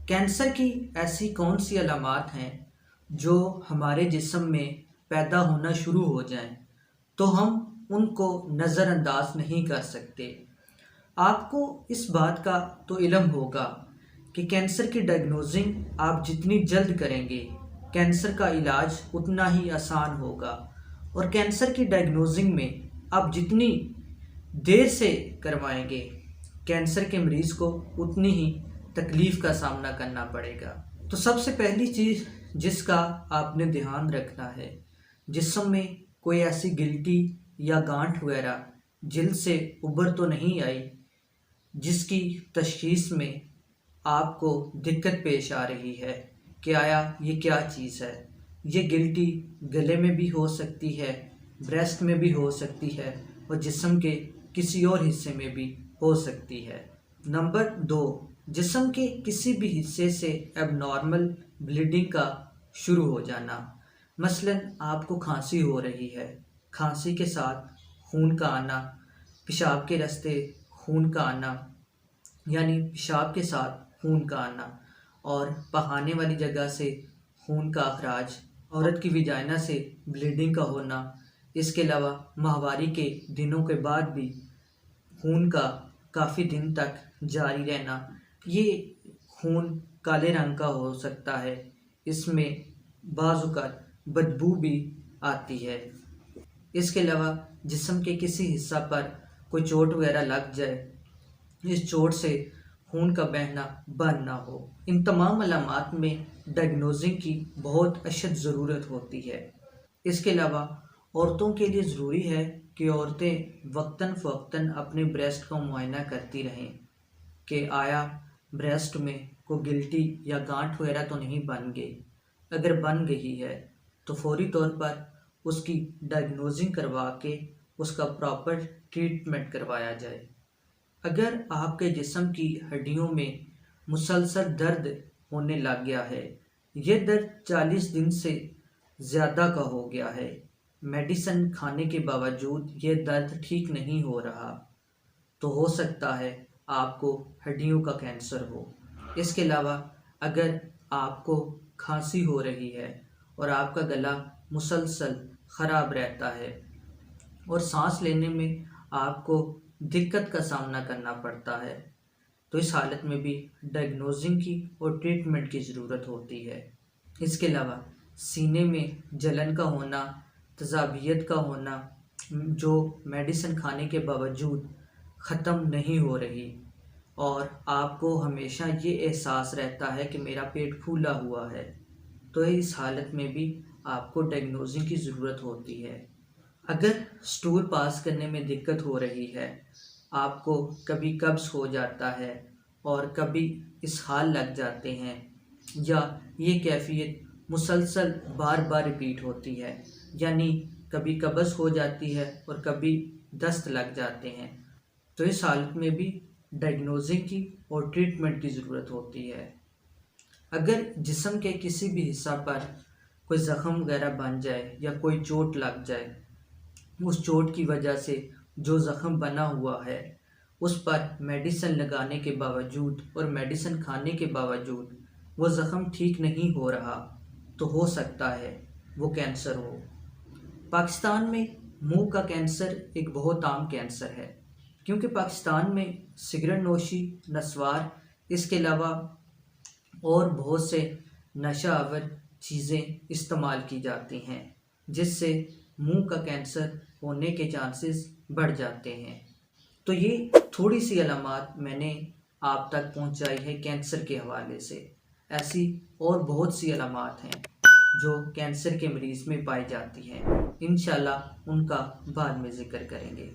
Cancer کی ایسی کون سی علامات ہیں جو ہمارے جسم میں پیدا ہونا شروع ہو جائیں تو ہم ان کو نظر انداز نہیں کر سکتے۔ آپ کو اس بات کا تو علم ہوگا کہ کینسر کی ڈائگنوزنگ آپ جتنی جلد کریں گے کینسر کا علاج اتنا ہی آسان ہوگا، اور کینسر کی ڈائگنوزنگ میں آپ جتنی دیر سے کروائیں گے کینسر کے مریض کو اتنی ہی تکلیف کا سامنا کرنا پڑے گا۔ تو سب سے پہلی چیز جس کا آپ نے دھیان رکھنا ہے، جسم میں کوئی ایسی گلٹی یا گانٹھ وغیرہ جلد سے ابھر تو نہیں آئی جس کی تشخیص میں آپ کو دقت پیش آ رہی ہے کہ آیا یہ کیا چیز ہے۔ یہ گلٹی گلے میں بھی ہو سکتی ہے، بریسٹ میں بھی ہو سکتی ہے، اور جسم کے کسی اور حصے میں بھی ہو سکتی ہے۔ نمبر 2، جسم کے کسی بھی حصے سے ایب نارمل بلیڈنگ کا شروع ہو جانا۔ مثلاً آپ کو کھانسی ہو رہی ہے، کھانسی کے ساتھ خون کا آنا، پیشاب کے راستے خون کا آنا، یعنی پیشاب کے ساتھ خون کا آنا، اور بہانے والی جگہ سے خون کا اخراج، عورت کی ویجائنا سے بلیڈنگ کا ہونا، اس کے علاوہ ماہواری کے دنوں کے بعد بھی خون کا کافی دن تک جاری رہنا۔ یہ خون کالے رنگ کا ہو سکتا ہے، اس میں بعض اوقات بدبو بھی آتی ہے۔ اس کے علاوہ جسم کے کسی حصہ پر کوئی چوٹ وغیرہ لگ جائے، اس چوٹ سے خون کا بہنا بند نہ ہو۔ ان تمام علامات میں ڈائگنوزنگ کی بہت اشد ضرورت ہوتی ہے۔ اس کے علاوہ عورتوں کے لیے ضروری ہے کہ عورتیں وقتاً فوقتاً اپنے بریسٹ کا معائنہ کرتی رہیں کہ آیا بریسٹ میں کوئی گلٹی یا گانٹھ وغیرہ تو نہیں بن گئی۔ اگر بن گئی ہے تو فوری طور پر اس کی ڈائگنوزنگ کروا کے اس کا پراپر ٹریٹمنٹ کروایا جائے۔ اگر آپ کے جسم کی ہڈیوں میں مسلسل درد ہونے لگ گیا ہے، یہ درد 40 دن سے زیادہ کا ہو گیا ہے، میڈیسن کھانے کے باوجود یہ درد ٹھیک نہیں ہو رہا، تو ہو سکتا ہے آپ کو ہڈیوں کا کینسر ہو۔ اس کے علاوہ اگر آپ کو کھانسی ہو رہی ہے اور آپ کا گلا مسلسل خراب رہتا ہے اور سانس لینے میں آپ کو دقت کا سامنا کرنا پڑتا ہے، تو اس حالت میں بھی ڈائگنوزنگ کی اور ٹریٹمنٹ کی ضرورت ہوتی ہے۔ اس کے علاوہ سینے میں جلن کا ہونا، تذابیت کا ہونا جو میڈیسن کھانے کے باوجود ختم نہیں ہو رہی، اور آپ کو ہمیشہ یہ احساس رہتا ہے کہ میرا پیٹ پھولا ہوا ہے، تو اس حالت میں بھی آپ کو ڈائگنوزنگ کی ضرورت ہوتی ہے۔ اگر سٹول پاس کرنے میں دقت ہو رہی ہے، آپ کو کبھی قبض ہو جاتا ہے اور کبھی اسہال لگ جاتے ہیں، یا یہ کیفیت مسلسل بار بار ریپیٹ ہوتی ہے، یعنی کبھی قبض ہو جاتی ہے اور کبھی دست لگ جاتے ہیں، تو اس حالت میں بھی ڈائگنوزنگ کی اور ٹریٹمنٹ کی ضرورت ہوتی ہے۔ اگر جسم کے کسی بھی حصہ پر کوئی زخم وغیرہ بن جائے یا کوئی چوٹ لگ جائے، اس چوٹ کی وجہ سے جو زخم بنا ہوا ہے اس پر میڈیسن لگانے کے باوجود اور میڈیسن کھانے کے باوجود وہ زخم ٹھیک نہیں ہو رہا، تو ہو سکتا ہے وہ کینسر ہو۔ پاکستان میں منہ کا کینسر ایک بہت عام کینسر ہے، کیونکہ پاکستان میں سگریٹ نوشی، نسوار، اس کے علاوہ اور بہت سے نشہ آور چیزیں استعمال کی جاتی ہیں، جس سے منہ کا کینسر ہونے کے چانسز بڑھ جاتے ہیں۔ تو یہ تھوڑی سی علامات میں نے آپ تک پہنچائی ہے کینسر کے حوالے سے۔ ایسی اور بہت سی علامات ہیں جو کینسر کے مریض میں پائی جاتی ہیں، انشاءاللہ ان کا بعد میں ذکر کریں گے۔